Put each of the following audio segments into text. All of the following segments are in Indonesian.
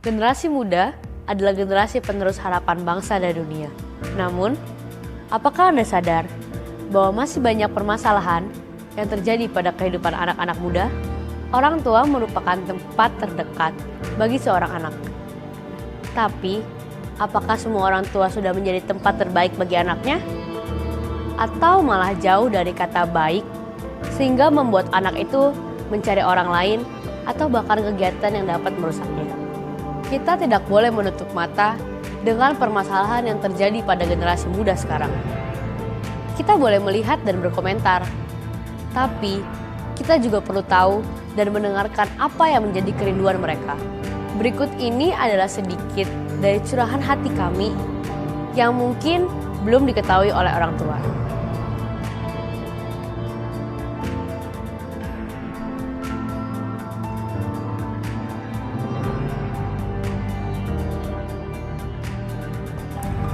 Generasi muda adalah generasi penerus harapan bangsa dan dunia. Namun, apakah Anda sadar bahwa masih banyak permasalahan yang terjadi pada kehidupan anak-anak muda? Orang tua merupakan tempat terdekat bagi seorang anak. Tapi, apakah semua orang tua sudah menjadi tempat terbaik bagi anaknya? Atau malah jauh dari kata baik, sehingga membuat anak itu mencari orang lain atau bahkan kegiatan yang dapat merusaknya? Kita tidak boleh menutup mata dengan permasalahan yang terjadi pada generasi muda sekarang. Kita boleh melihat dan berkomentar, tapi kita juga perlu tahu dan mendengarkan apa yang menjadi kerinduan mereka. Berikut ini adalah sedikit dari curahan hati kami yang mungkin belum diketahui oleh orang tua.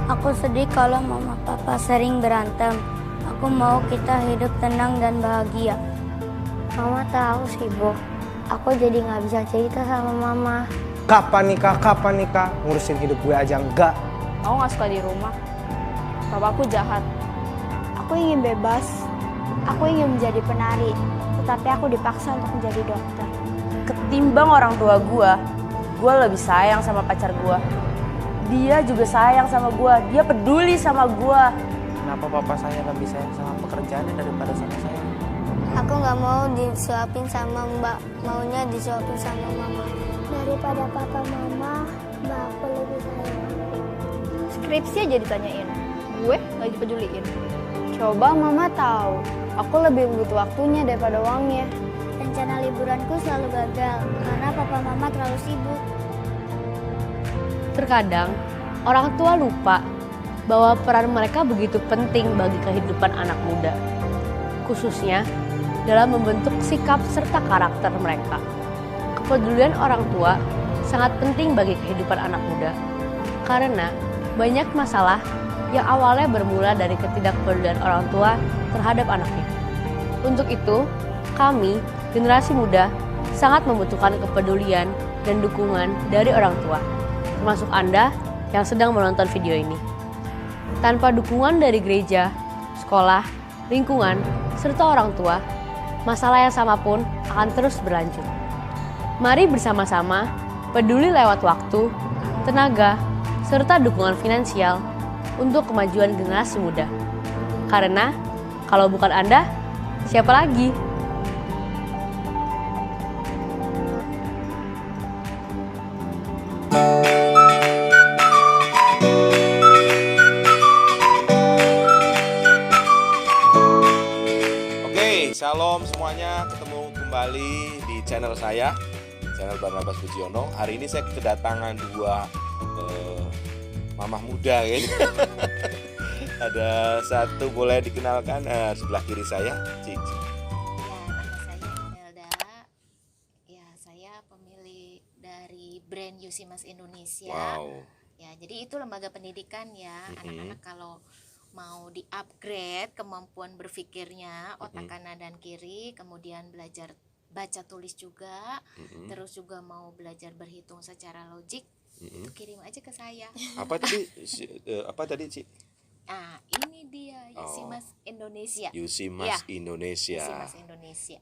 Aku sedih kalau mama papa sering berantem. Aku mau kita hidup tenang dan bahagia. Mama tahu sibuk. Aku jadi nggak bisa cerita sama mama. Kapan nikah? Ngurusin hidup gue aja enggak. Aku nggak suka di rumah. Papaku jahat. Aku ingin bebas. Aku ingin menjadi penari. Tetapi aku dipaksa untuk menjadi dokter. Ketimbang orang tua gue lebih sayang sama pacar gue. Dia juga sayang sama gue. Dia peduli sama gue. Kenapa papa saya lebih sayang sama pekerjaannya daripada sama saya? Aku nggak mau disuapin sama mbak. Maunya disuapin sama mama. Daripada papa mama, mbak aku lebih sayang. Skripsi aja ditanyain. Gue nggak dipeduliin. Coba mama tahu. Aku lebih butuh waktunya daripada uangnya. Rencana liburanku selalu gagal karena papa mama terlalu sibuk. Terkadang, orang tua lupa bahwa peran mereka begitu penting bagi kehidupan anak muda, khususnya dalam membentuk sikap serta karakter mereka. Kepedulian orang tua sangat penting bagi kehidupan anak muda, karena banyak masalah yang awalnya bermula dari ketidakpedulian orang tua terhadap anaknya. Untuk itu, kami, generasi muda, sangat membutuhkan kepedulian dan dukungan dari orang tua, termasuk Anda yang sedang menonton video ini. Tanpa dukungan dari gereja, sekolah, lingkungan, serta orang tua, masalah yang sama pun akan terus berlanjut. Mari bersama-sama peduli lewat waktu, tenaga, serta dukungan finansial untuk kemajuan generasi muda. Karena kalau bukan Anda, siapa lagi? Shalom semuanya, ketemu kembali di channel saya, channel Barnabas Pujiono. Hari ini saya kedatangan dua mamah muda kan. Ada satu, boleh dikenalkan, sebelah kiri saya, Cici. Ya, nama saya Imelda. Ya, saya pemilik dari brand Yusimas Indonesia. Wow. Ya, jadi itu lembaga pendidikan ya. Anak-anak kalau mau di-upgrade kemampuan berpikirnya, otak kanan dan kiri, kemudian belajar baca tulis juga, terus juga mau belajar berhitung secara logik, itu kirim aja ke saya. Apa tadi, Ci? Nah, ini dia Yusimas Indonesia. Yusimas Ya, Indonesia. Yusimas Indonesia.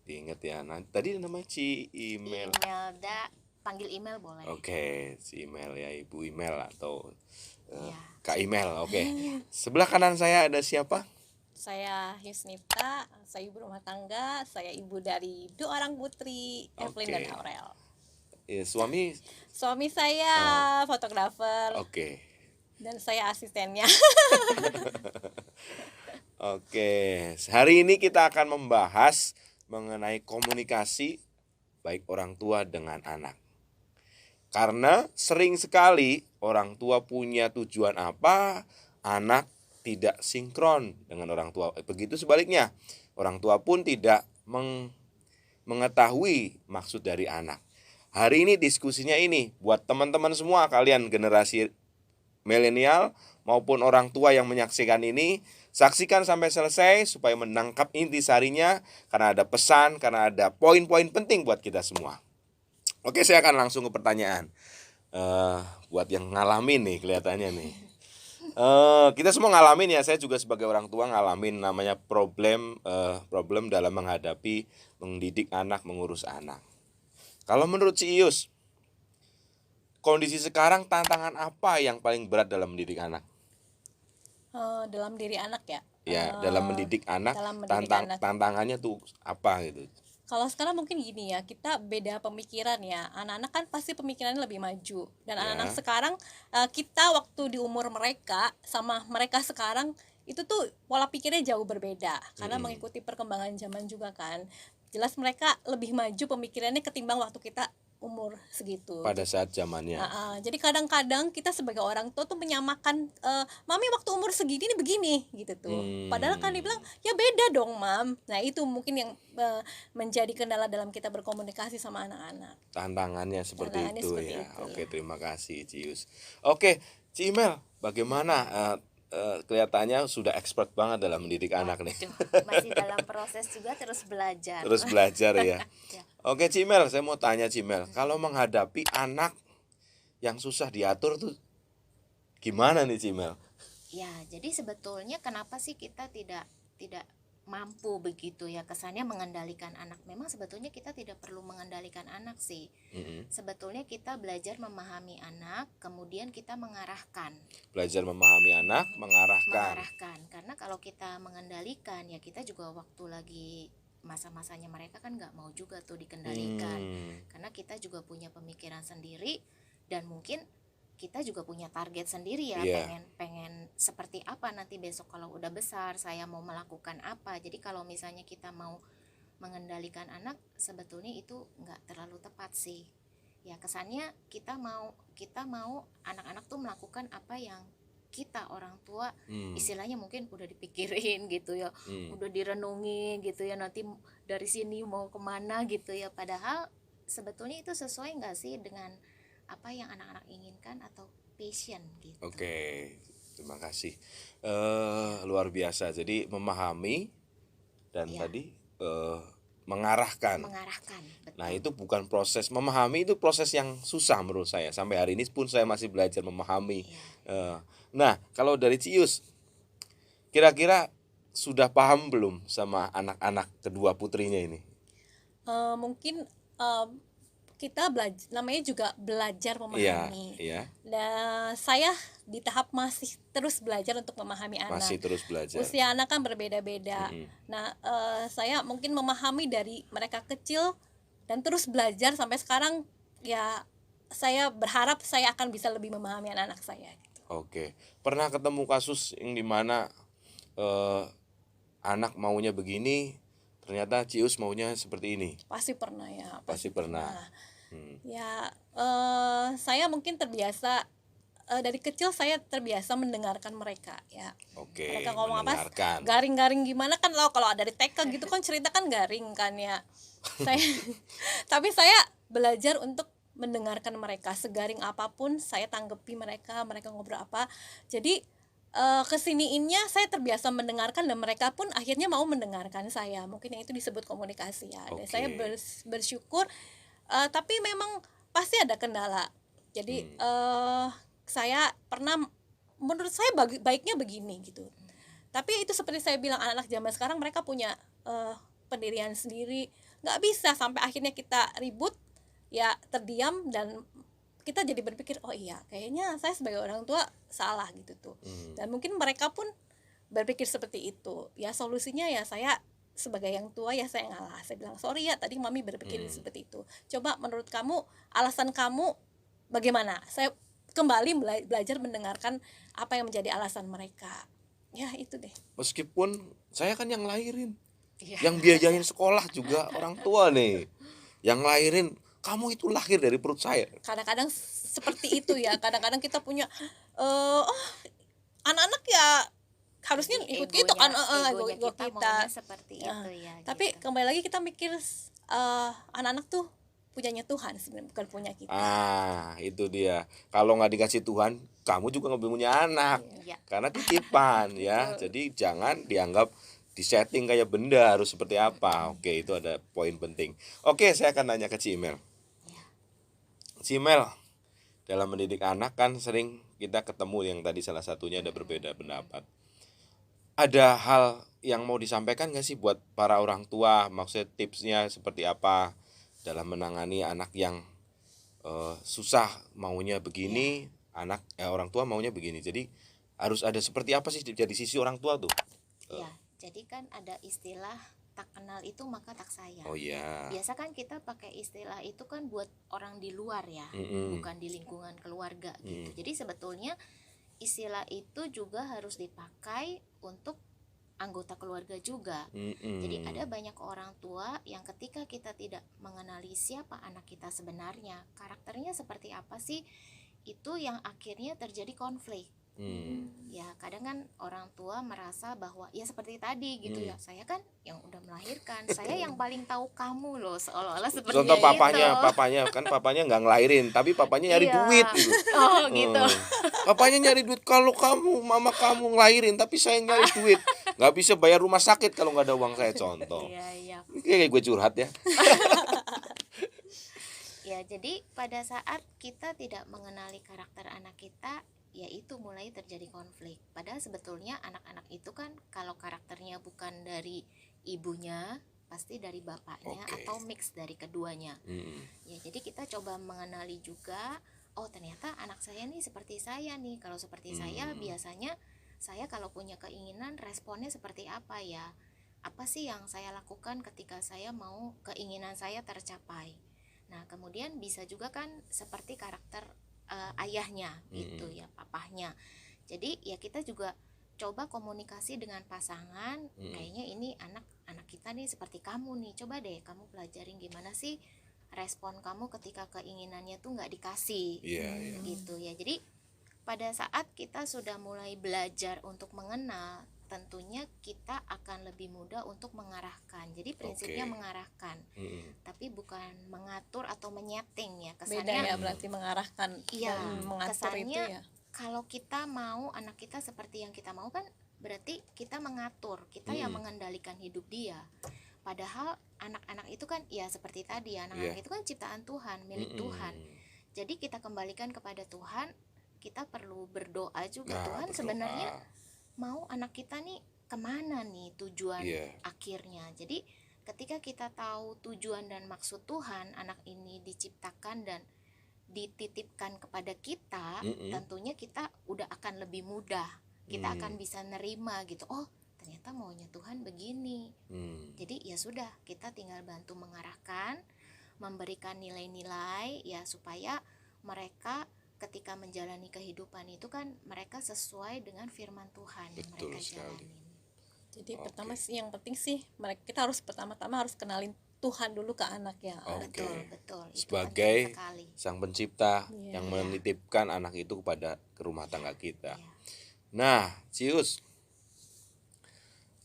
Diingat ya. Nah, tadi nama Ci Email. Imelda, panggil email boleh. Oke, si Email ya, Ibu Email atau Ya. Kak Email. Oke. Sebelah kanan saya ada siapa? Saya Yusnita, saya ibu rumah tangga, saya ibu dari 2 orang putri, Evelyn dan Aurel. Suami? Suami saya fotografer. Oke. Dan saya asistennya. Oke, hari ini kita akan membahas mengenai komunikasi baik orang tua dengan anak. Karena sering sekali orang tua punya tujuan apa, anak tidak sinkron dengan orang tua. Begitu sebaliknya, orang tua pun tidak mengetahui maksud dari anak. Hari ini diskusinya ini buat teman-teman semua, kalian generasi milenial maupun orang tua yang menyaksikan ini, saksikan sampai selesai supaya menangkap intisarinya, karena ada pesan, karena ada poin-poin penting buat kita semua. Oke, saya akan langsung ke pertanyaan. buat yang ngalamin nih kelihatannya nih. Kita semua ngalamin ya, saya juga sebagai orang tua ngalamin namanya problem dalam mendidik anak, mengurus anak. Kalau menurut si Ius, kondisi sekarang tantangan apa yang paling berat dalam mendidik anak? Dalam diri anak ya. Ya, dalam mendidik anak, dalam mendidik anak. tantangannya tuh apa gitu? Kalau sekarang mungkin gini ya, kita beda pemikiran ya. Anak-anak kan pasti pemikirannya lebih maju. Dan Ya. anak-anak sekarang, kita waktu di umur mereka sama mereka sekarang itu tuh pola pikirnya jauh berbeda. Karena mengikuti perkembangan zaman juga kan. Jelas mereka lebih maju pemikirannya ketimbang waktu kita umur segitu. Pada saat zamannya. Jadi kadang-kadang kita sebagai orang tua tuh menyamakan, mami waktu umur segini nih begini gitu tuh. Padahal kan dibilang ya beda dong mam. Nah itu mungkin yang menjadi kendala dalam kita berkomunikasi sama anak-anak. Tantangannya seperti Tantangannya itu seperti ya. itu, Oke, terima kasih Cius. Oke, Ci Imel, bagaimana? Kelihatannya sudah expert banget dalam mendidik anak nih. Masih dalam proses juga, terus belajar. Terus belajar ya. Ya. Oke, Cimel, saya mau tanya Cimel, kalau menghadapi anak yang susah diatur tuh gimana nih Cimel? Ya, jadi sebetulnya kenapa sih kita tidak mampu begitu ya, kesannya mengendalikan anak. Memang sebetulnya kita tidak perlu mengendalikan anak sih. Sebetulnya kita belajar memahami anak, kemudian kita mengarahkan. Belajar memahami anak, mengarahkan. Karena kalau kita mengendalikan ya, kita juga waktu lagi masa-masanya mereka kan nggak mau juga tuh dikendalikan. Karena kita juga punya pemikiran sendiri, dan mungkin kita juga punya target sendiri ya. Pengen seperti apa nanti besok kalau udah besar, saya mau melakukan apa. Jadi kalau misalnya kita mau mengendalikan anak, sebetulnya itu nggak terlalu tepat sih ya. Kesannya kita mau anak-anak tuh melakukan apa yang kita orang tua istilahnya mungkin udah dipikirin gitu ya, udah direnungi gitu ya, nanti dari sini mau kemana gitu ya. Padahal sebetulnya itu sesuai nggak sih dengan apa yang anak-anak inginkan atau passion gitu. Oke, terima kasih. Luar biasa. Jadi memahami dan tadi mengarahkan. Betul. Nah itu bukan proses memahami, itu proses yang susah menurut saya. Sampai hari ini pun saya masih belajar memahami. Nah kalau dari Cius, kira-kira sudah paham belum sama anak-anak kedua putrinya ini? Mungkin kita namanya juga belajar memahami. Iya. Nah, saya di tahap masih terus belajar untuk memahami anak. Masih terus belajar. Usia anak kan berbeda-beda. Nah, saya mungkin memahami dari mereka kecil dan terus belajar sampai sekarang ya. Saya berharap saya akan bisa lebih memahami anak-anak saya. Gitu. Oke, pernah ketemu kasus yang dimana anak maunya begini, ternyata Cius maunya seperti ini? Pasti pernah ya. Pasti pernah. Ya, saya mungkin terbiasa dari kecil saya terbiasa mendengarkan mereka ya. Oke, Mereka ngomong apa mendengarkan. garing-garing gimana kan, kalau dari TK gitu kan cerita kan garing kan ya. Tapi saya belajar untuk mendengarkan mereka, segaring apapun saya tanggapi mereka ngobrol apa. Jadi kesiniinnya saya terbiasa mendengarkan dan mereka pun akhirnya mau mendengarkan saya. Mungkin yang itu disebut komunikasi ya. Dan saya bersyukur, tapi memang pasti ada kendala. Jadi saya pernah, menurut saya baiknya begini gitu. Tapi itu seperti saya bilang, anak-anak zaman sekarang mereka punya pendirian sendiri. Nggak bisa sampai akhirnya kita ribut ya, terdiam, dan kita jadi berpikir, oh iya kayaknya saya sebagai orang tua salah gitu tuh. Dan mungkin mereka pun berpikir seperti itu. Ya solusinya ya saya sebagai yang tua ya saya ngalah. Saya bilang, sorry ya tadi mami berpikir seperti itu. Coba menurut kamu, alasan kamu bagaimana? Saya kembali belajar mendengarkan apa yang menjadi alasan mereka. Ya itu deh. Meskipun saya kan yang lahirin, yang biayain sekolah juga orang tua nih. Yang lahirin, kamu itu lahir dari perut saya. Kadang-kadang seperti itu ya. Kadang-kadang kita punya anak-anak ya harusnya ikut kita kan, ego kita seperti itu ya. Tapi gitu. kembali lagi kita mikir, anak-anak tuh punyanya Tuhan sebenarnya, bukan punya kita. Itu dia. Kalau nggak dikasih Tuhan, kamu juga nggak punya anak. Karena titipan ya. Jadi jangan dianggap disetting kayak benda harus seperti apa. Oke, itu ada poin penting. Oke, saya akan nanya ke Cimel. Cimel, dalam mendidik anak kan sering kita ketemu yang tadi salah satunya ada berbeda pendapat. Ada hal yang mau disampaikan nggak sih buat para orang tua? Maksudnya tipsnya seperti apa dalam menangani anak yang susah maunya begini, orang tua maunya begini. Jadi harus ada seperti apa sih dari sisi orang tua tuh? Ya, jadi kan ada istilah tak kenal itu maka tak sayang. Oh iya. Biasa kan kita pakai istilah itu kan buat orang di luar ya, bukan di lingkungan keluarga gitu. Jadi sebetulnya istilah itu juga harus dipakai untuk anggota keluarga juga. Jadi ada banyak orang tua yang ketika kita tidak mengenali siapa anak kita sebenarnya, karakternya seperti apa sih, itu yang akhirnya terjadi konflik. Ya kadang kan orang tua merasa bahwa ya seperti tadi gitu ya, saya kan yang udah melahirkan, saya yang paling tahu kamu loh, seolah-olah seperti Contoh itu. papanya nggak ngelahirin, tapi papanya nyari Iya. duit gitu. Oh gitu. Papanya nyari duit, kalau mama kamu ngelahirin, tapi saya nyari duit, nggak bisa bayar rumah sakit kalau nggak ada uang saya, contoh. Iya. Kayak gue curhat ya. Ya, jadi pada saat kita tidak mengenali karakter anak kita, ya itu mulai terjadi konflik. Padahal sebetulnya anak-anak itu kan kalau karakternya bukan dari ibunya, pasti dari bapaknya atau mix dari keduanya. Ya, jadi kita coba mengenali juga, oh ternyata anak saya nih seperti saya nih. Kalau seperti saya, biasanya saya kalau punya keinginan responnya seperti apa ya? Apa sih yang saya lakukan ketika saya mau keinginan saya tercapai? Nah, kemudian bisa juga kan seperti karakter ayahnya gitu ya, papahnya. Jadi ya kita juga coba komunikasi dengan pasangan, kayaknya ini anak kita nih seperti kamu nih, coba deh kamu pelajarin gimana sih respon kamu ketika keinginannya tuh nggak dikasih. Gitu ya. Jadi pada saat kita sudah mulai belajar untuk mengenal, tentunya kita akan lebih mudah untuk mengarahkan. Jadi prinsipnya mengarahkan, tapi bukan mengatur atau menyeting ya. Kesannya Beda ya berarti mengarahkan iya, dan mengatur itu kesannya ya. kalau kita mau anak kita seperti yang kita mau kan berarti kita mengatur, kita yang mengendalikan hidup dia. Padahal anak-anak itu kan ya seperti tadi, anak-anak itu kan ciptaan Tuhan, milik Tuhan. Jadi kita kembalikan kepada Tuhan, kita perlu berdoa juga. Tuhan sebenarnya mau anak kita nih kemana nih tujuan akhirnya. Jadi ketika kita tahu tujuan dan maksud Tuhan anak ini diciptakan dan dititipkan kepada kita, tentunya kita udah akan lebih mudah, kita akan bisa nerima gitu. Oh ternyata maunya Tuhan begini. Jadi ya sudah, kita tinggal bantu mengarahkan, memberikan nilai-nilai ya supaya mereka ketika menjalani kehidupan itu kan mereka sesuai dengan firman Tuhan yang mereka jalanin. Jadi pertama sih yang penting sih kita harus pertama-tama harus kenalin Tuhan dulu ke anak ya. Betul. Itu Sebagai penting sekali. sang pencipta yang menitipkan anak itu ke rumah tangga kita. Iya. Nah, Cius,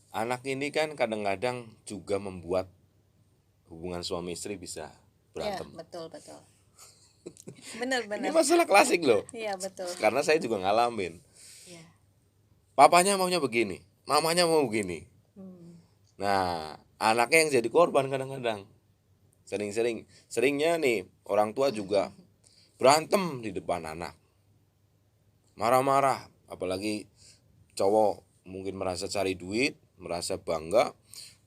anak ini kan kadang-kadang juga membuat hubungan suami istri bisa berantem. Iya, betul. Benar. Ini masalah klasik loh. Iya, betul. Karena saya juga ngalamin. Iya. Papanya maunya begini, mamanya mau begini. Nah, anaknya yang jadi korban kadang-kadang. Seringnya nih orang tua juga berantem di depan anak. Marah-marah, apalagi cowok mungkin merasa cari duit, merasa bangga,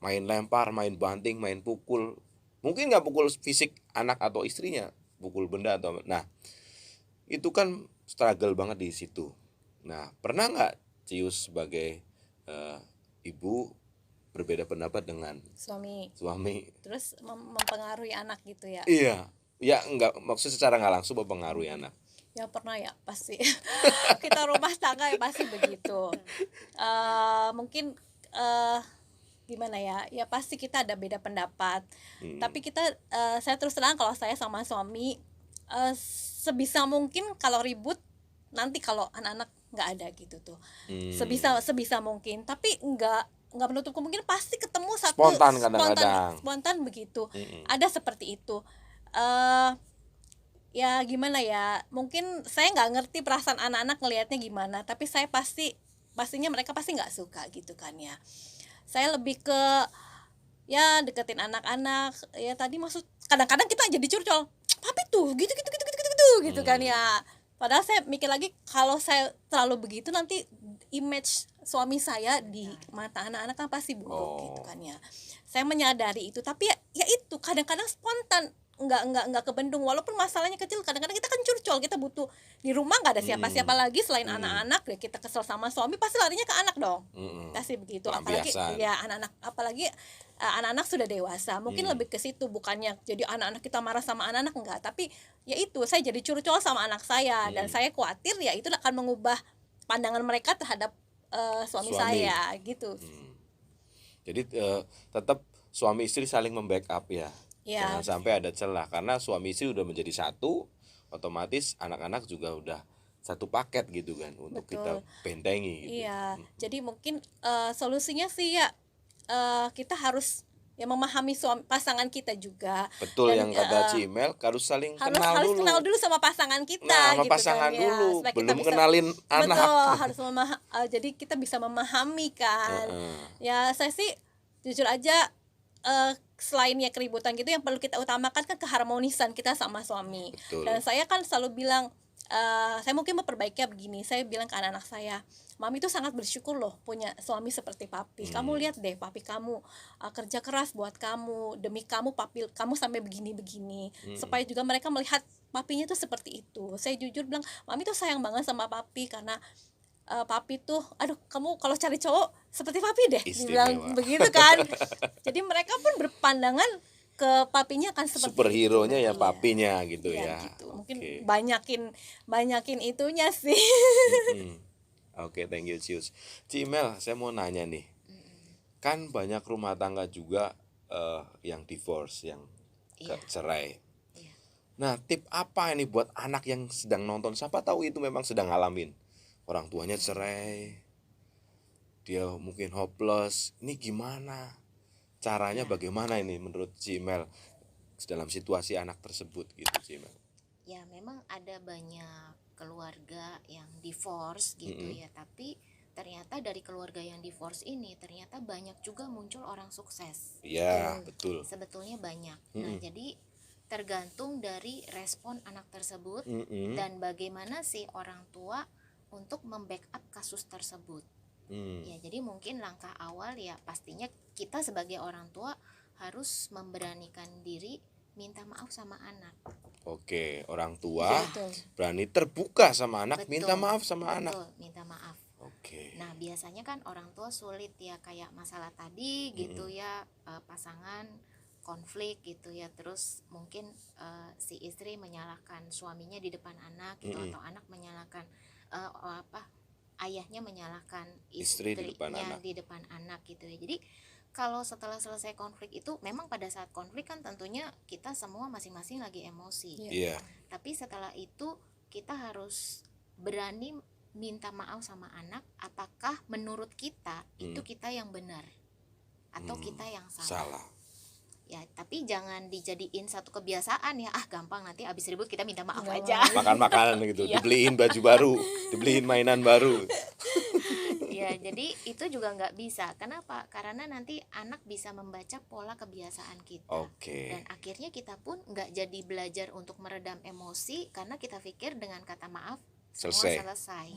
main lempar, main banting, main pukul. Mungkin nggak pukul fisik anak atau istrinya, pukul benda atau. Nah, itu kan struggle banget di situ. Nah, pernah nggak Cius sebagai ibu berbeda pendapat dengan Suami. Terus Mempengaruhi anak gitu ya. Iya, ya enggak, maksud secara nggak langsung mempengaruhi anak. Ya pernah ya pasti. Kita rumah tangga ya pasti begitu. Mungkin gimana ya? Ya pasti kita ada beda pendapat. Tapi saya terus terang kalau saya sama suami sebisa mungkin kalau ribut nanti kalau anak-anak nggak ada gitu tuh. Sebisa mungkin. Tapi nggak menutup kemungkinan pasti ketemu satu Spontan kadang-kadang. Spontan begitu. Ada seperti itu. Ya gimana ya, mungkin saya nggak ngerti perasaan anak-anak ngelihatnya gimana, tapi saya pastinya mereka pasti nggak suka gitu kan ya. Saya lebih ke ya deketin anak-anak ya, tadi maksud kadang-kadang kita jadi curcol, papi tuh gitu gitu kan ya. Padahal saya mikir lagi, kalau saya terlalu begitu nanti image suami saya di mata anak-anak kan pasti buruk gitu kan ya. Saya menyadari itu, tapi ya itu kadang-kadang spontan, nggak kebendung. Walaupun masalahnya kecil, kadang-kadang kita kan curcol, kita butuh di rumah nggak ada siapa-siapa lagi selain anak-anak, ya kita kesel sama suami pasti larinya ke anak dong. Pasti begitu. Apalagi ya anak-anak, apalagi anak-anak sudah dewasa, mungkin lebih ke situ, bukannya jadi anak-anak kita marah sama anak-anak, enggak, tapi ya itu saya jadi curcol sama anak saya, dan saya khawatir ya itu akan mengubah pandangan mereka terhadap suami saya gitu. Jadi tetap suami istri saling membackup ya. Jangan sampai ada celah, karena suami istri udah menjadi satu, otomatis anak-anak juga udah satu paket gitu kan untuk kita bentengi gitu. Iya, jadi mungkin solusinya sih ya kita harus ya memahami pasangan kita juga. Betul, dan, yang kata Cimel harus saling harus kenal kenal dulu sama pasangan kita. Sama gitu pasangan kan, dulu, supaya kita belum bisa, kenalin anak. Betul, harus jadi kita bisa memahami kan. Ya saya sih jujur aja selain ya keributan gitu, yang perlu kita utamakan kan keharmonisan kita sama suami. Betul. Dan saya kan selalu bilang, saya mungkin memperbaikinya begini, saya bilang ke anak-anak saya, mami itu sangat bersyukur loh punya suami seperti papi. Kamu lihat deh, papi kamu kerja keras buat kamu, demi kamu papi kamu sampai begini-begini, supaya juga mereka melihat papinya tuh seperti itu. Saya jujur bilang, mami tuh sayang banget sama papi, karena papi tuh, aduh kamu kalau cari cowok seperti papi deh, dibilang begitu kan. Jadi mereka pun berpandangan ke papinya kan seperti superhero-nya itu. ya papinya gitu ya. Gitu. Mungkin banyakin itunya sih. Oke, thank you Cius. Cimel, saya mau nanya nih. Kan banyak rumah tangga juga yang divorce, yang cerai. Nah, tip apa ini buat anak yang sedang nonton? Siapa tahu itu memang sedang ngalamin. Orang tuanya cerai, dia mungkin hopeless. Ini gimana? Caranya bagaimana ini menurut Cimel dalam situasi anak tersebut gitu, Cimel? Ya memang ada banyak keluarga yang divorce gitu ya, tapi ternyata dari keluarga yang divorce ini ternyata banyak juga muncul orang sukses. Iya, betul. Sebetulnya banyak. Nah, jadi tergantung dari respon anak tersebut dan bagaimana si orang tua untuk membackup kasus tersebut. Ya, jadi mungkin langkah awal ya pastinya kita sebagai orang tua harus memberanikan diri minta maaf sama anak. Oke, orang tua berani terbuka sama anak, minta maaf sama anak. Betul, minta maaf. Oke. Nah, biasanya kan orang tua sulit ya, kayak masalah tadi gitu ya, pasangan konflik gitu ya, terus mungkin si istri menyalahkan suaminya di depan anak gitu, atau anak menyalahkan ayahnya menyalahkan istrinya di depan anak gitu ya. Jadi kalau setelah selesai konflik itu, memang pada saat konflik kan tentunya kita semua masing-masing lagi emosi. Tapi setelah itu kita harus berani minta maaf sama anak, apakah menurut kita itu kita yang benar atau kita yang salah. Ya, tapi jangan dijadiin satu kebiasaan ya, gampang nanti abis ribut kita minta maaf aja. Makan makanan gitu, dibeliin baju baru, dibeliin mainan baru. Ya, jadi itu juga nggak bisa. Kenapa? Karena nanti anak bisa membaca pola kebiasaan kita. Dan akhirnya kita pun nggak jadi belajar untuk meredam emosi, karena kita pikir dengan kata maaf semua selesai.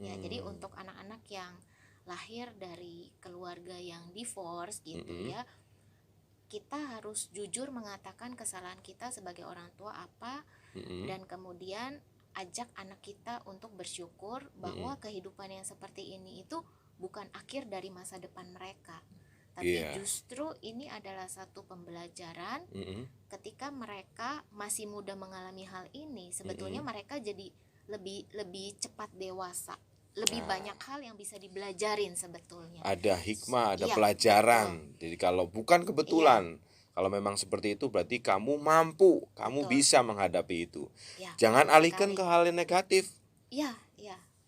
Ya, jadi untuk anak-anak yang lahir dari keluarga yang divorce gitu ya, kita harus jujur mengatakan kesalahan kita sebagai orang tua apa, dan kemudian ajak anak kita untuk bersyukur bahwa kehidupan yang seperti ini itu bukan akhir dari masa depan mereka, tapi justru ini adalah satu pembelajaran. Ketika mereka masih muda mengalami hal ini, sebetulnya mereka jadi lebih cepat dewasa, lebih banyak hal yang bisa dibelajarin sebetulnya. Ada hikmah, ada pelajaran. Jadi kalau bukan kebetulan, kalau memang seperti itu berarti kamu mampu, kamu bisa menghadapi itu. Jangan alihkan ke hal yang negatif.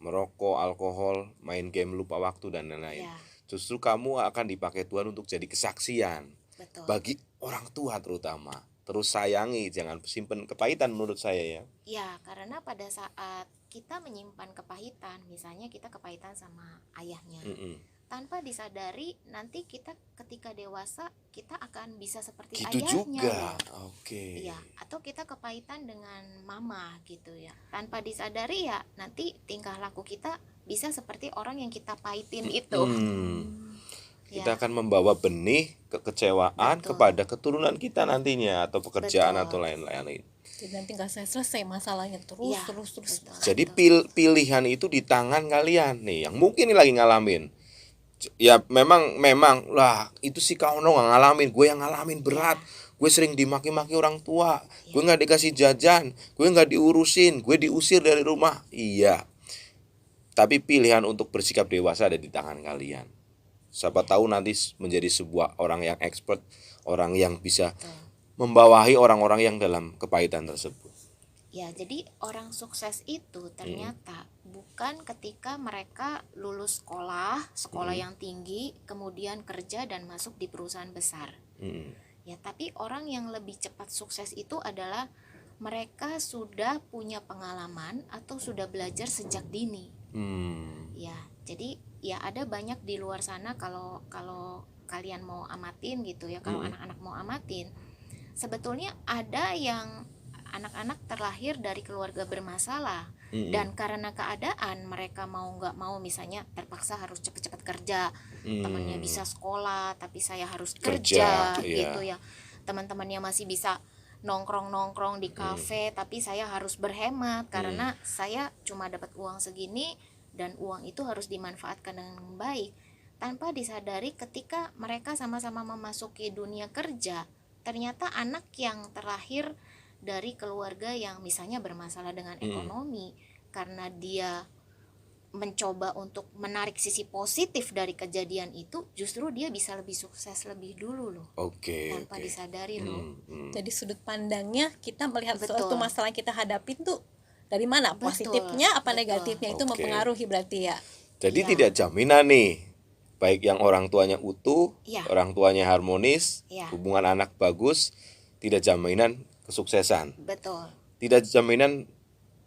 Merokok, alkohol, main game lupa waktu dan lain-lain. Justru kamu akan dipakai Tuhan untuk jadi kesaksian. Bagi orang tua terutama. Terus sayangi, jangan simpen kepahitan menurut saya ya. Ya, karena pada saat kita menyimpan kepahitan, misalnya kita kepahitan sama ayahnya, tanpa disadari nanti kita ketika dewasa kita akan bisa seperti Gitu ayahnya juga. loh. Oke. Iya, atau kita kepahitan dengan mama gitu ya. Tanpa disadari ya nanti tingkah laku kita bisa seperti orang yang kita pahitin itu. Ya, Kita akan membawa benih kekecewaan Betul. kepada keturunan kita nantinya, atau pekerjaan Betul. atau lain-lain. Jadi nanti nggak selesai masalahnya terus Iya, terus. betul. Jadi pilihan itu di tangan kalian nih, yang mungkin ini lagi ngalamin. Ya memang lah, itu sih kau nggak ngalamin, gue yang ngalamin berat. Gue sering dimaki-maki orang tua, gue nggak dikasih jajan, gue nggak diurusin, gue diusir dari rumah. Iya. Tapi pilihan untuk bersikap dewasa ada di tangan kalian. Siapa tahu nanti menjadi sebuah orang yang expert, orang yang bisa membawahi orang-orang yang dalam kepahitan tersebut. Ya, jadi orang sukses itu ternyata bukan ketika mereka lulus sekolah yang tinggi, kemudian kerja dan masuk di perusahaan besar. Ya, tapi orang yang lebih cepat sukses itu adalah mereka sudah punya pengalaman atau sudah belajar sejak dini. Ya, jadi ya ada banyak di luar sana kalau kalian mau amatin gitu ya, kalau anak-anak mau amatin, sebetulnya ada yang anak-anak terlahir dari keluarga bermasalah dan karena keadaan mereka mau nggak mau misalnya terpaksa harus cepat-cepat kerja, temannya bisa sekolah tapi saya harus kerja gitu ya, teman-temannya masih bisa nongkrong di kafe tapi saya harus berhemat karena saya cuma dapat uang segini dan uang itu harus dimanfaatkan dengan baik. Tanpa disadari ketika mereka sama-sama memasuki dunia kerja, ternyata anak yang terlahir dari keluarga yang misalnya bermasalah dengan ekonomi, karena dia mencoba untuk menarik sisi positif dari kejadian itu, justru dia bisa lebih sukses lebih dulu loh. Tanpa disadari loh. Jadi sudut pandangnya kita melihat Betul. suatu masalah yang kita hadapin tuh dari mana, positifnya apa negatifnya itu mempengaruhi berarti ya. Jadi tidak jaminan nih, baik yang orang tuanya utuh, Iya. orang tuanya harmonis, Iya. hubungan anak bagus, tidak jaminan kesuksesan. Betul. Tidak jaminan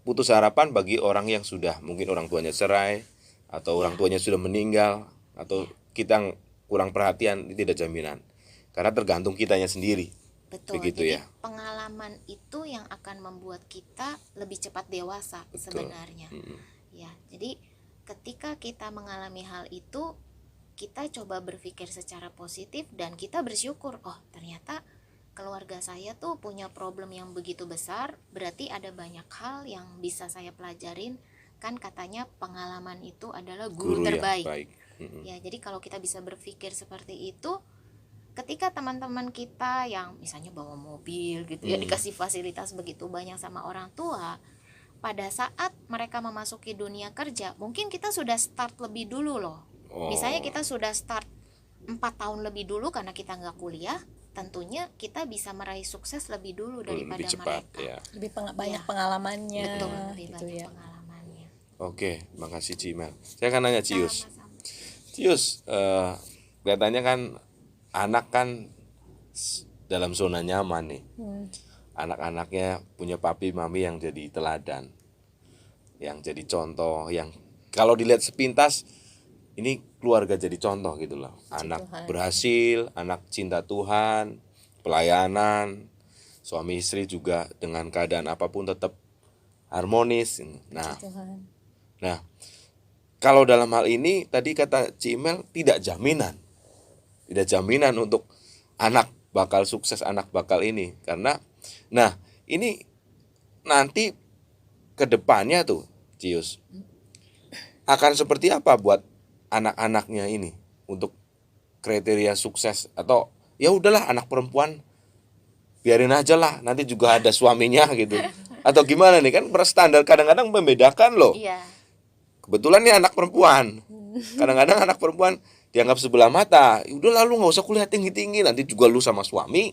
putus harapan bagi orang yang sudah mungkin orang tuanya cerai atau orang tuanya sudah meninggal atau kita kurang perhatian, tidak jaminan. Karena tergantung kitanya sendiri. Betul. Begitu Jadi ya. pengalaman itu yang akan membuat kita lebih cepat dewasa. Betul. Sebenarnya. Ya, jadi ketika kita mengalami hal itu, kita coba berpikir secara positif dan kita bersyukur, oh ternyata keluarga saya tuh punya problem yang begitu besar, berarti ada banyak hal yang bisa saya pelajarin. Kan katanya pengalaman itu adalah guru terbaik. Baik. Ya, jadi kalau kita bisa berpikir seperti itu, ketika teman-teman kita yang misalnya bawa mobil gitu ya, dikasih fasilitas begitu banyak sama orang tua, pada saat mereka memasuki dunia kerja, mungkin kita sudah start lebih dulu loh. Misalnya kita sudah start 4 tahun lebih dulu karena kita nggak kuliah, tentunya kita bisa meraih sukses lebih dulu daripada lebih cepat, mereka. ya. Lebih banyak pengalamannya. Betul, lebih gitu banyak ya. pengalamannya. Oke, makasih Cimel. Saya akan nanya Cius. Sama-sama. Cius, kelihatannya kan anak kan dalam zona nyaman nih. Anak-anaknya punya papi mami yang jadi teladan, yang jadi contoh, yang kalau dilihat sepintas ini keluarga jadi contoh gitu loh. Anak Tuhan. berhasil, anak cinta Tuhan, pelayanan, suami istri juga dengan keadaan apapun tetap harmonis. Tuhan. Nah, kalau dalam hal ini tadi kata Cimel tidak jaminan untuk anak bakal sukses, anak bakal ini, karena nah ini nanti ke depannya tuh Cius akan seperti apa buat anak-anaknya ini untuk kriteria sukses, atau ya udahlah anak perempuan biarin aja lah nanti juga ada suaminya gitu, atau gimana nih, kan berstandar kadang-kadang membedakan loh. Iya. Kebetulan nih anak perempuan, kadang-kadang anak perempuan dianggap sebelah mata, udah lalu nggak usah kuliah tinggi-tinggi nanti juga lu sama suami.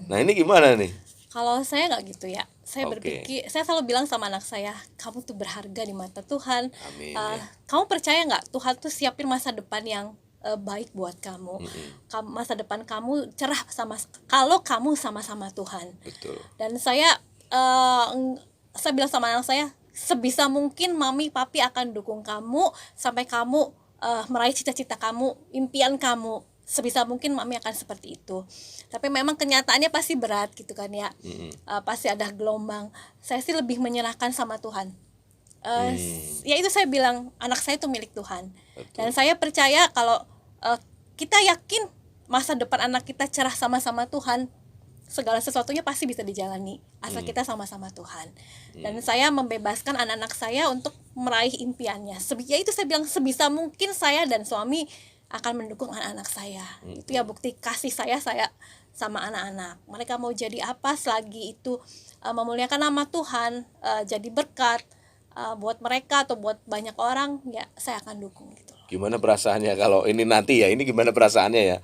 Nah ini gimana nih? Kalau saya nggak gitu ya. Saya Oke. berpikir, saya selalu bilang sama anak saya, kamu tuh berharga di mata Tuhan. Amin, Eh, ya. Kamu percaya nggak Tuhan tuh siapin masa depan yang baik buat kamu. Masa depan kamu cerah kalau kamu sama-sama Tuhan. Betul. Dan saya bilang sama anak saya, sebisa mungkin mami papi akan dukung kamu sampai kamu meraih cita-cita kamu, impian kamu. Sebisa mungkin mami akan seperti itu. Tapi memang kenyataannya pasti berat gitu kan ya. Pasti ada gelombang. Saya sih lebih menyerahkan sama Tuhan. Ya itu saya bilang, anak saya itu milik Tuhan. Dan saya percaya kalau kita yakin masa depan anak kita cerah sama-sama Tuhan, segala sesuatunya pasti bisa dijalani asal kita sama-sama Tuhan. Dan saya membebaskan anak-anak saya untuk meraih impiannya. Ya itu saya bilang, sebisa mungkin saya dan suami akan mendukung anak-anak saya. Itu ya bukti kasih saya sama anak-anak. Mereka mau jadi apa selagi itu memuliakan nama Tuhan, jadi berkat buat mereka atau buat banyak orang, ya saya akan dukung gitu. Gimana perasaannya kalau ini nanti ya, ini gimana perasaannya ya?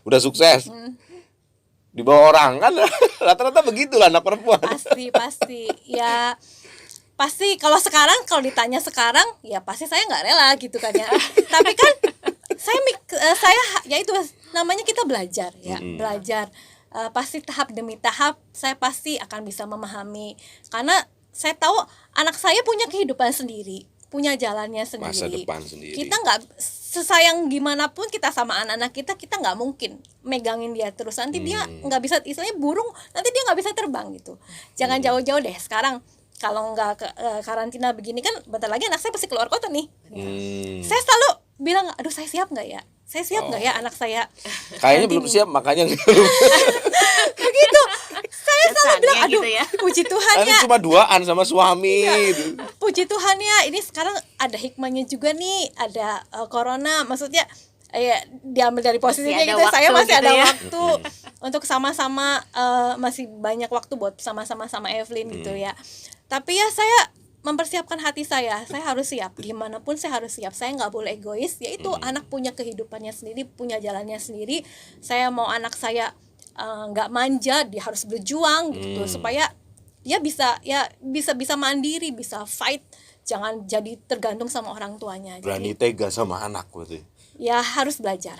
Udah sukses. Di bawah orang kan rata-rata begitulah anak perempuan. Pasti ya, pasti kalau ditanya sekarang ya pasti saya nggak rela gitu kan ya. Tapi kan saya ya itu namanya kita belajar ya. Belajar pasti tahap demi tahap saya pasti akan bisa memahami, karena saya tahu anak saya punya kehidupan sendiri, punya jalannya sendiri. Masa depan sendiri. Kita nggak, sesayang gimana pun kita sama anak-anak kita nggak mungkin megangin dia terus. Nanti dia nggak bisa, istilahnya burung, nanti dia nggak bisa terbang gitu. Jangan jauh-jauh deh sekarang. Kalau nggak karantina begini kan, bentar lagi anak saya pasti keluar kota nih. Saya selalu bilang, aduh saya siap nggak ya? Saya siap nggak ya anak saya? Kayaknya belum siap, makanya Begitu. Saya selalu bilang, aduh gitu ya. puji Tuhan nanti ya. cuma duaan sama suami gitu. Puji Tuhan ya, ini sekarang ada hikmahnya juga nih, ada corona, maksudnya ya diambil dari positifnya Masih ada gitu. Saya waktu masih gitu ada ya. waktu untuk sama-sama, masih banyak waktu buat sama-sama sama Evelyn gitu ya. Tapi ya saya mempersiapkan hati saya harus siap, gimana pun saya harus siap. Saya nggak boleh egois, yaitu anak punya kehidupannya sendiri, punya jalannya sendiri. Saya mau anak saya nggak manja, dia harus berjuang gitu supaya dia bisa mandiri, bisa fight, jangan jadi tergantung sama orang tuanya. Berani Jadi tega sama anak berarti. ya harus belajar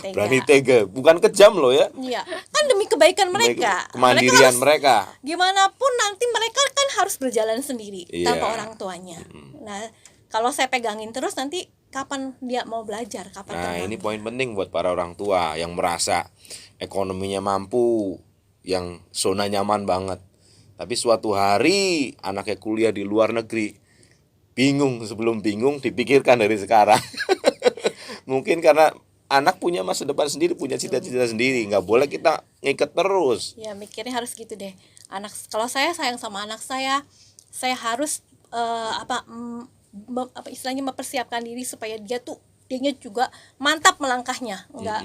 tega. Berani tega, bukan kejam loh ya. Iya, kan demi kebaikan mereka. Kemandirian mereka. Gimana pun nanti mereka kan harus berjalan sendiri tanpa Iya. orang tuanya. Nah, kalau saya pegangin terus, nanti kapan dia mau belajar? Kapan Nah, tenang? ini poin penting buat para orang tua yang merasa ekonominya mampu, yang zona nyaman banget. Tapi suatu hari anaknya kuliah di luar negeri, bingung sebelum bingung, dipikirkan dari sekarang. Mungkin karena anak punya masa depan sendiri, punya cita-cita sendiri, nggak boleh kita ngikat terus. Ya mikirnya harus gitu deh. Kalau saya sayang sama anak saya harus istilahnya mempersiapkan diri supaya dia juga mantap melangkahnya. Nggak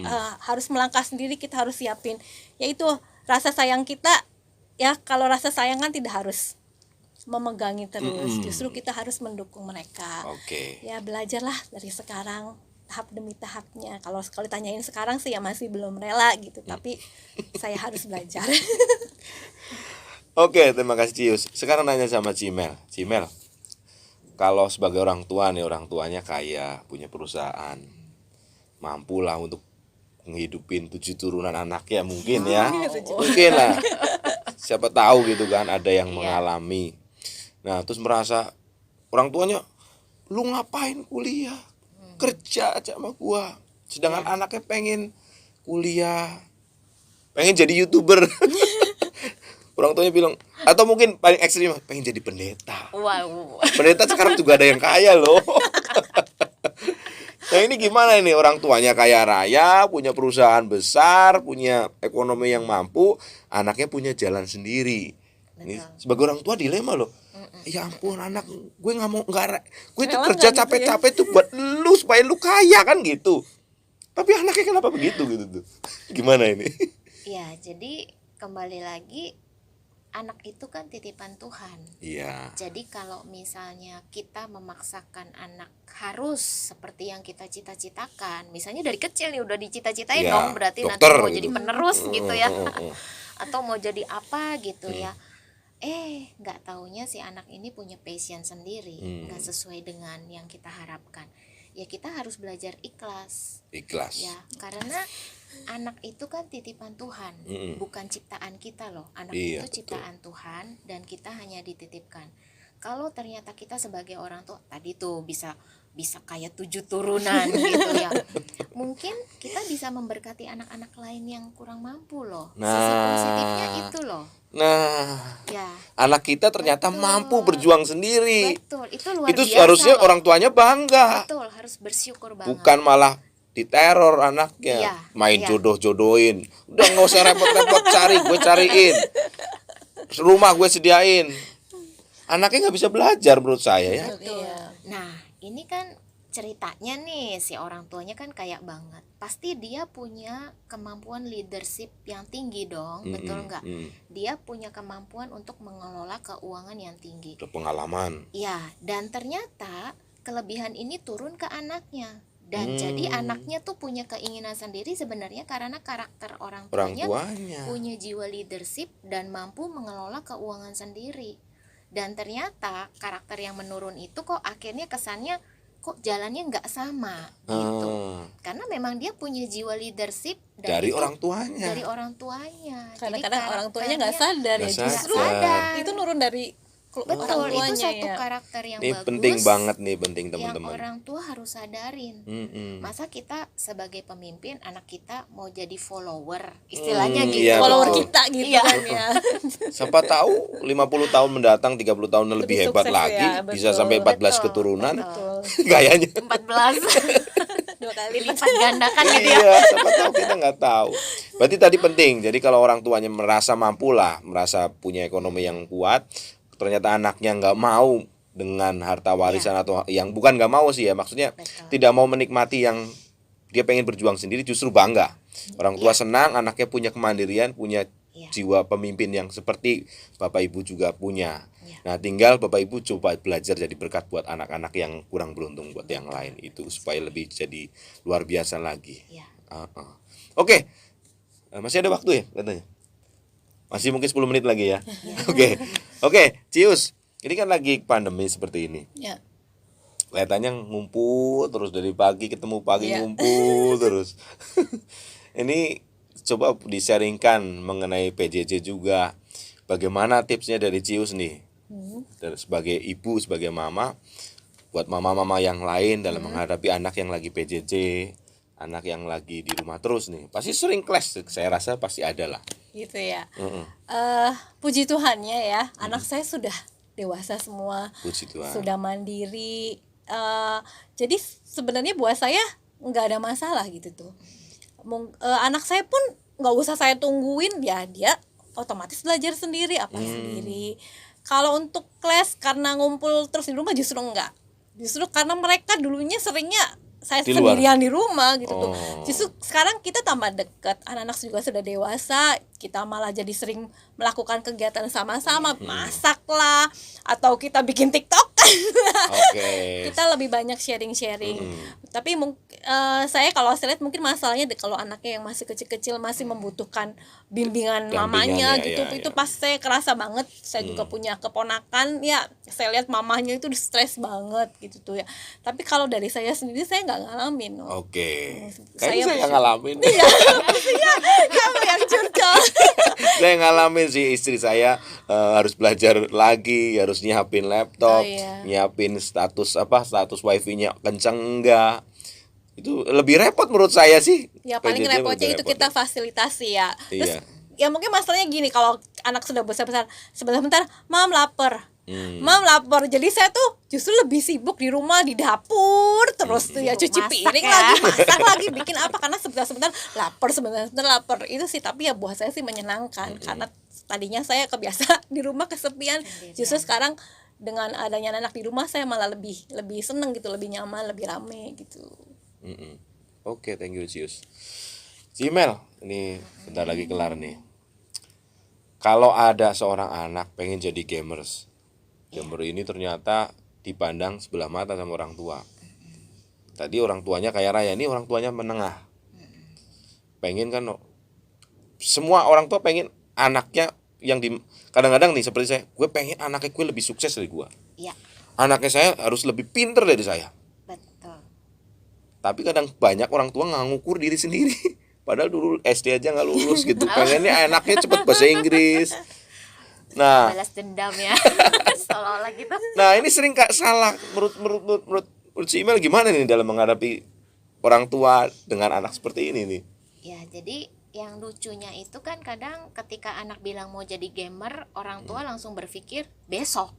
harus melangkah sendiri, kita harus siapin. Yaitu rasa sayang kita. Ya kalau rasa sayang kan tidak harus memegangi terus, justru kita harus mendukung mereka. Oke. Ya belajarlah dari sekarang, tahap demi tahapnya. Kalau ditanyain sekarang sih ya masih belum rela gitu, tapi saya harus belajar. Oke, terima kasih Cius. Sekarang nanya sama Cimel. Cimel, kalau sebagai orang tua nih, orang tuanya kaya, punya perusahaan, mampulah untuk menghidupin 7 turunan anaknya mungkin ya. Mungkin lah. Siapa tahu gitu kan, ada yang mengalami. Nah, terus merasa orang tuanya, lu ngapain kuliah? Kerja aja sama gua. Sedangkan anaknya pengen kuliah, pengen jadi YouTuber. Orang tuanya bilang, atau mungkin paling ekstrim, pengen jadi pendeta. Wow. Pendeta sekarang juga ada yang kaya loh. Nah ini gimana ini, orang tuanya kaya raya, punya perusahaan besar, punya ekonomi yang mampu, anaknya punya jalan sendiri. Ini sebagai orang tua dilema loh. Ya ampun anak, gue gue tuh kerja capek-capek tuh buat lu supaya lu kaya kan gitu. Tapi anaknya kenapa begitu gitu tuh? Gimana ini? Ya, jadi kembali lagi, anak itu kan titipan Tuhan. Iya. Jadi kalau misalnya kita memaksakan anak harus seperti yang kita cita-citakan, misalnya dari kecil nih udah dicita-citain Ya, dong, berarti nanti dokter mau gitu. jadi penerus gitu ya. Atau mau jadi apa gitu ya. Nggak taunya si anak ini punya passion sendiri, nggak sesuai dengan yang kita harapkan. Ya kita harus belajar ikhlas. Ikhlas. Ya, karena anak itu kan titipan Tuhan, bukan ciptaan kita loh. Anak Iya, itu ciptaan Tuhan dan kita hanya dititipkan. kalau ternyata kita sebagai orang tua tadi tuh bisa kayak 7 turunan gitu ya, mungkin kita bisa memberkati anak-anak lain yang kurang mampu loh. Sisi positifnya itu loh. Nah, Ya, anak kita ternyata betul. mampu berjuang sendiri. Betul, itu luar Itu biasa harusnya loh. orang tuanya bangga. Betul, harus bersyukur banget. Bukan malah diteror anaknya, Iya, main iya. jodoh-jodohin. Udah nggak usah repot-repot cari, gue cariin. Rumah gue sediain. Anaknya nggak bisa belajar menurut saya ya. Iya. Nah, ini kan ceritanya nih, si orang tuanya kan kayak banget. Pasti dia punya kemampuan leadership yang tinggi dong, betul nggak? Dia punya kemampuan untuk mengelola keuangan yang tinggi. Udah pengalaman. Ya, dan ternyata kelebihan ini turun ke anaknya. Dan jadi anaknya tuh punya keinginan sendiri sebenarnya karena karakter orang Orang tuanya tuanya. punya jiwa leadership dan mampu mengelola keuangan sendiri. Dan ternyata karakter yang menurun itu kok akhirnya kesannya kok jalannya nggak sama gitu. Karena memang dia punya jiwa leadership dan Dari itu orang tuanya. dari orang tuanya. Jadi Kadang-kadang orang tuanya nggak karakternya sadar ya, Nggak justru sadar. itu nurun dari betul, orang itu tuanya satu ya. karakter yang Ini bagus. penting banget nih, penting Yang teman-teman. orang tua harus sadarin. Masa kita sebagai pemimpin anak kita mau jadi follower, istilahnya gitu. iya, Follower betul. kita gitu Iya. kan ya. Siapa tahu 50 tahun mendatang, 30 tahun lebih Lebih hebat sukses lagi, ya, bisa betul. sampai 14 Betul, keturunan. betul. Gayanya. 14 2 kali dilipat gandakan gitu ya. Iya, siapa tahu kita nggak tahu. Berarti tadi penting. Jadi kalau orang tuanya merasa mampu lah, merasa punya ekonomi yang kuat, ternyata anaknya nggak mau dengan harta warisan atau yang bukan nggak mau sih ya, maksudnya Betul. tidak mau menikmati yang dia pengen berjuang sendiri, justru bangga. Orang tua senang anaknya punya kemandirian, punya Iya. jiwa pemimpin yang seperti Bapak Ibu juga punya. Iya. Nah, tinggal Bapak Ibu coba belajar jadi berkat buat anak-anak yang kurang beruntung, buat yang lain itu supaya lebih jadi luar biasa lagi. Iya. Oke. Masih ada waktu ya katanya? Masih mungkin 10 menit lagi ya. Oke. Oke, Cius. Ini kan lagi pandemi seperti ini. Ya. Kelihatannya ngumpul terus dari pagi ketemu pagi Iya. ngumpul terus. Ini coba di-sharingkan mengenai PJJ juga. Bagaimana tipsnya dari Cius nih? Dari sebagai ibu, sebagai mama, buat mama-mama yang lain dalam menghadapi anak yang lagi PJJ, anak yang lagi di rumah terus nih. Pasti sering clash, saya rasa pasti ada lah. Gitu ya. Puji Tuhannya ya, anak saya sudah dewasa semua, Puji Tuhan. sudah mandiri. Jadi sebenarnya buat saya nggak ada masalah gitu tuh. Anak saya pun nggak usah saya tungguin ya, dia otomatis belajar sendiri sendiri. Kalau untuk kelas karena ngumpul terus di rumah justru enggak. Justru karena mereka dulunya seringnya saya Di luar. sendirian di rumah gitu tuh. Oh. Justru sekarang kita tambah dekat, anak-anak juga sudah dewasa, kita malah jadi sering melakukan kegiatan sama-sama, masak lah, atau kita bikin TikTok. Oke. Kita lebih banyak sharing-sharing. Tapi saya kalau saya lihat mungkin masalahnya kalau anaknya yang masih kecil-kecil masih membutuhkan bimbingan mamanya ya, gitu. ya, Itu ya. pas saya kerasa banget. Saya juga punya keponakan ya, saya lihat mamanya itu stres banget gitu tuh ya. Tapi kalau dari saya sendiri saya nggak ngalamin. Oke. Saya Kayaknya saya ngalamin. Kamu yang curcol. Saya ngalamin sih, istri saya harus belajar lagi, harus nyiapin laptop, Oh, iya. nyiapin status wifi-nya kencang enggak. Itu lebih repot menurut saya sih. Ya paling PJJ repotnya lebih itu repot kita ya. fasilitasi ya. Terus Iya. ya mungkin masalahnya gini, kalau anak sudah besar-besar, sebentar mam lapar. Mam lapar. Jadi saya tuh justru lebih sibuk di rumah, di dapur terus tuh ya, cuci Masak piring ya. lagi, masak lagi, bikin apa, karena sebentar-sebentar lapar, sebentar-sebentar lapar. Itu sih, tapi ya buat saya sih menyenangkan karena tadinya saya kebiasa di rumah kesepian. Justru sekarang dengan adanya anak di rumah saya malah lebih seneng gitu, lebih nyaman, lebih rame gitu. Oke, thank you Cius. Cimel, ini bentar lagi kelar nih. Kalau ada seorang anak pengen jadi gamers, gamer ini ternyata dipandang sebelah mata sama orang tua. Tadi orang tuanya kayak Raya, ini orang tuanya menengah. Pengen kan, semua orang tua pengen anaknya yang kadang-kadang nih seperti saya, gue pengen anaknya gue lebih sukses dari gue. Iya, Anaknya saya harus lebih pinter dari saya. betul. Tapi kadang banyak orang tua nggak ngukur diri sendiri. Padahal dulu SD aja nggak lulus gitu. Pengennya anaknya cepet bahasa Inggris. Nah, Balas dendam ya. Seolah-olah gitu. Nah, ini sering Kak salah menurut si Imel gimana nih dalam menghadapi orang tua dengan anak seperti ini nih? Ya, jadi yang lucunya itu kan kadang ketika anak bilang mau jadi gamer, orang tua langsung berpikir besok.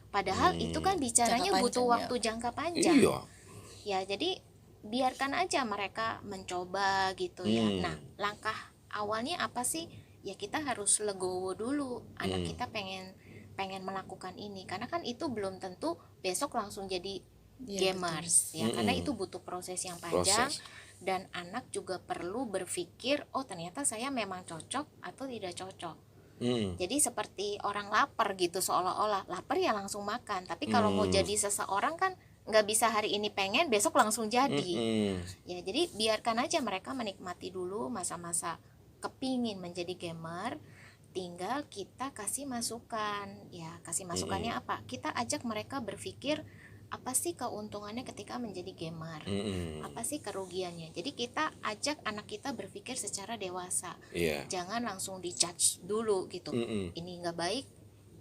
Padahal itu kan bicaranya Jangka butuh panjang, waktu jangka panjang. Iya. Ya, jadi biarkan aja mereka mencoba gitu ya. Nah, langkah awalnya apa sih? Ya kita harus legowo dulu. Anak kita pengen melakukan ini karena kan itu belum tentu besok langsung jadi gamers ya, karena itu butuh proses yang panjang. Dan anak juga perlu berpikir, oh ternyata saya memang cocok atau tidak cocok. Jadi seperti orang lapar gitu, seolah-olah lapar ya langsung makan. Tapi kalau mau jadi seseorang kan nggak bisa hari ini pengen besok langsung jadi. Ya jadi biarkan aja mereka menikmati dulu masa-masa kepingin menjadi gamer. Tinggal kita kasih masukan. Ya kasih masukannya apa? Kita ajak mereka berpikir, apa sih keuntungannya ketika menjadi gamer? Apa sih kerugiannya? Jadi kita ajak anak kita berpikir secara dewasa. Jangan langsung dijudge dulu gitu. Ini nggak baik,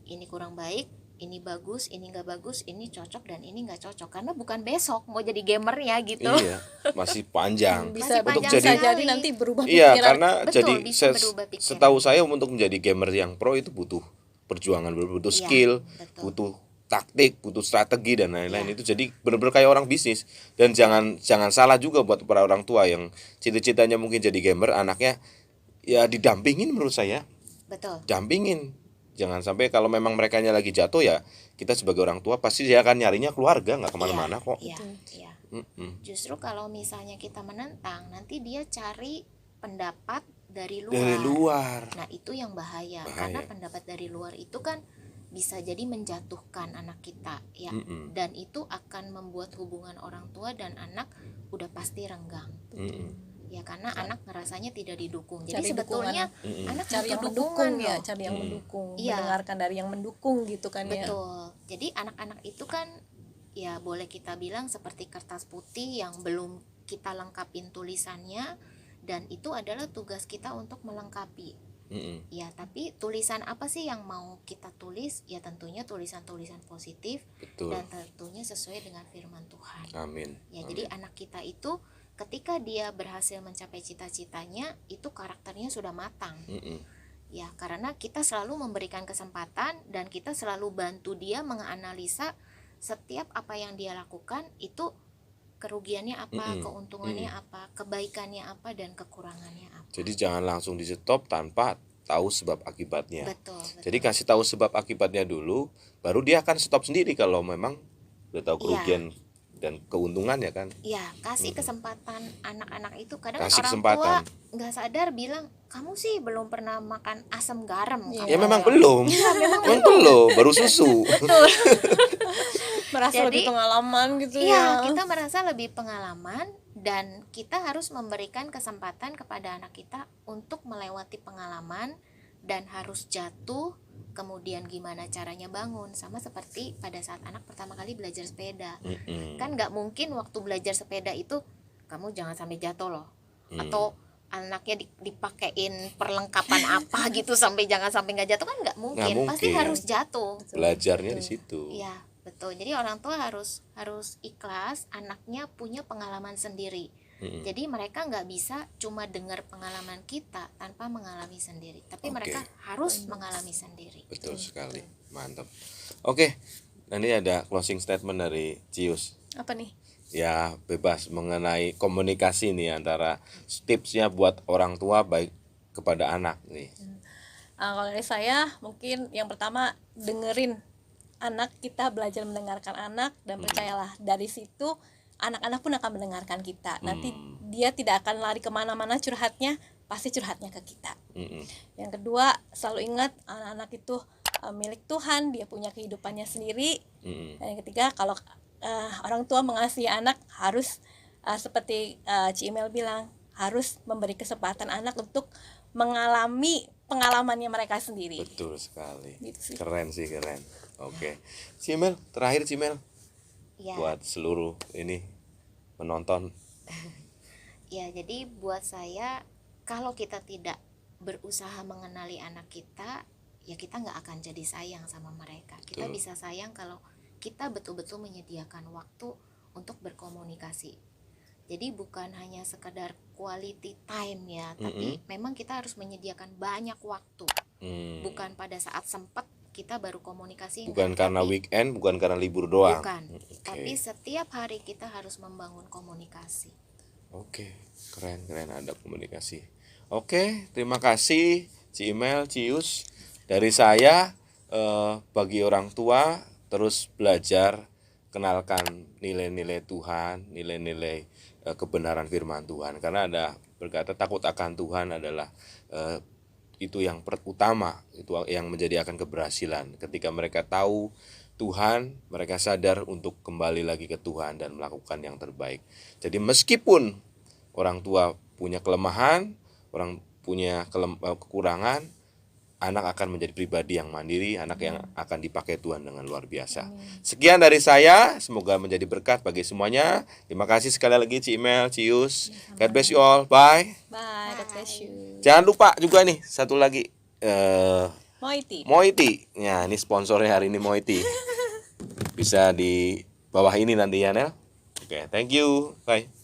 ini kurang baik, ini bagus, ini nggak bagus, ini cocok dan ini nggak cocok. Karena bukan besok mau jadi gamer ya gitu. Iya, masih panjang. Bisa untuk jadi nanti berubah Iya, pikiran. karena Betul, jadi bisa berubah pikiran. setahu saya untuk menjadi gamer yang pro itu butuh perjuangan, butuh skill, betul. butuh taktik, butuh strategi dan lain-lain. Itu jadi benar-benar kayak orang bisnis. Dan jangan salah juga buat para orang tua yang cita-citanya mungkin jadi gamer, anaknya ya didampingin menurut saya. Betul. Dampingin. Jangan sampai kalau memang merekanya lagi jatuh ya kita sebagai orang tua pasti dia akan nyarinya keluarga, nggak kemana-mana kok. Iya. Justru kalau misalnya kita menentang, nanti dia cari pendapat dari luar. Nah itu yang bahaya. Karena pendapat dari luar itu kan bisa jadi menjatuhkan anak kita ya. Dan itu akan membuat hubungan orang tua dan anak udah pasti renggang. Ya karena anak ngerasanya tidak didukung. Jadi Cari sebetulnya anak cari yang butuh mendukung dukungan ya, loh. cari yang mendukung, Iya. mendengarkan dari yang mendukung gitu kan ya. Betul. Jadi anak-anak itu kan ya boleh kita bilang seperti kertas putih yang belum kita lengkapin tulisannya, dan itu adalah tugas kita untuk melengkapi. Ya, tapi tulisan apa sih yang mau kita tulis? Ya tentunya tulisan-tulisan positif. Betul. Dan tentunya sesuai dengan firman Tuhan. Amin. Ya, jadi anak kita itu ketika dia berhasil mencapai cita-citanya, itu karakternya sudah matang. Ya, karena kita selalu memberikan kesempatan dan kita selalu bantu dia menganalisa setiap apa yang dia lakukan itu kerugiannya apa, keuntungannya apa, kebaikannya apa, dan kekurangannya apa. Jadi jangan langsung di stop tanpa tahu sebab akibatnya. Betul. Jadi kasih tahu sebab akibatnya dulu, baru dia akan stop sendiri kalau memang udah tahu kerugian dan keuntungannya kan. Ya, kasih kesempatan anak-anak itu. Kadang Kasih orang kesempatan. tua nggak sadar bilang, kamu sih belum pernah makan asam garam. Ya memang belum. memang belum, baru susu. Merasa lebih pengalaman gitu ya. Iya, kita merasa lebih pengalaman dan kita harus memberikan kesempatan kepada anak kita untuk melewati pengalaman dan harus jatuh, kemudian gimana caranya bangun. Sama seperti pada saat anak pertama kali belajar sepeda. Kan nggak mungkin waktu belajar sepeda itu kamu jangan sampai jatuh loh. Atau anaknya dipakein perlengkapan apa gitu sampai jangan sampai nggak jatuh, kan nggak mungkin. Pasti harus jatuh. Belajarnya di situ. Iya, betul. Jadi orang tua harus ikhlas anaknya punya pengalaman sendiri. Jadi mereka nggak bisa cuma dengar pengalaman kita tanpa mengalami sendiri, tapi mereka harus mengalami sendiri. Betul sekali, mantap. Oke, nanti ada closing statement dari Cius. Apa nih? Ya bebas mengenai komunikasi nih antara tipsnya buat orang tua baik kepada anak nih. Kalau dari saya mungkin yang pertama dengerin anak, kita belajar mendengarkan anak, dan percayalah dari situ anak-anak pun akan mendengarkan kita. Nanti dia tidak akan lari kemana-mana curhatnya, pasti curhatnya ke kita. Yang kedua, selalu ingat anak-anak itu milik Tuhan, dia punya kehidupannya sendiri. Dan yang ketiga, kalau orang tua mengasihi anak harus seperti Ci Imel bilang, harus memberi kesempatan anak untuk mengalami pengalamannya mereka sendiri. Betul sekali. Gitu sih. Keren sih, keren. Oke. Cimel, terakhir Cimel. Ya. Buat seluruh ini menonton. Ya, jadi buat saya kalau kita tidak berusaha mengenali anak kita, ya kita nggak akan jadi sayang sama mereka. Kita Betul. bisa sayang kalau kita betul-betul menyediakan waktu untuk berkomunikasi. Jadi bukan hanya sekedar quality time ya, tapi memang kita harus menyediakan banyak waktu. Bukan pada saat sempat kita baru komunikasi. Bukan enggak, karena tapi- weekend, bukan karena libur doang. Bukan. Oke. Tapi setiap hari kita harus membangun komunikasi. Oke, keren ada komunikasi. Oke, terima kasih Ci Imel, Cius. Dari saya bagi orang tua terus belajar kenalkan nilai-nilai Tuhan, nilai-nilai kebenaran firman Tuhan. Karena ada berkata takut akan Tuhan adalah itu yang utama, itu yang menjadi akan keberhasilan. Ketika mereka tahu Tuhan, mereka sadar untuk kembali lagi ke Tuhan dan melakukan yang terbaik. Jadi meskipun orang tua punya kelemahan, orang punya kekurangan, anak akan menjadi pribadi yang mandiri, anak yang akan dipakai Tuhan dengan luar biasa. Sekian dari saya, semoga menjadi berkat bagi semuanya. Terima kasih sekali lagi Ci Imel, Cius. God bless you all. Bye. Bye, God bless you. Jangan lupa juga nih satu lagi Moiti. Moiti. Ya, ini sponsornya hari ini Moiti. Bisa di bawah ini nanti ya, Nel. Oke, thank you. Bye.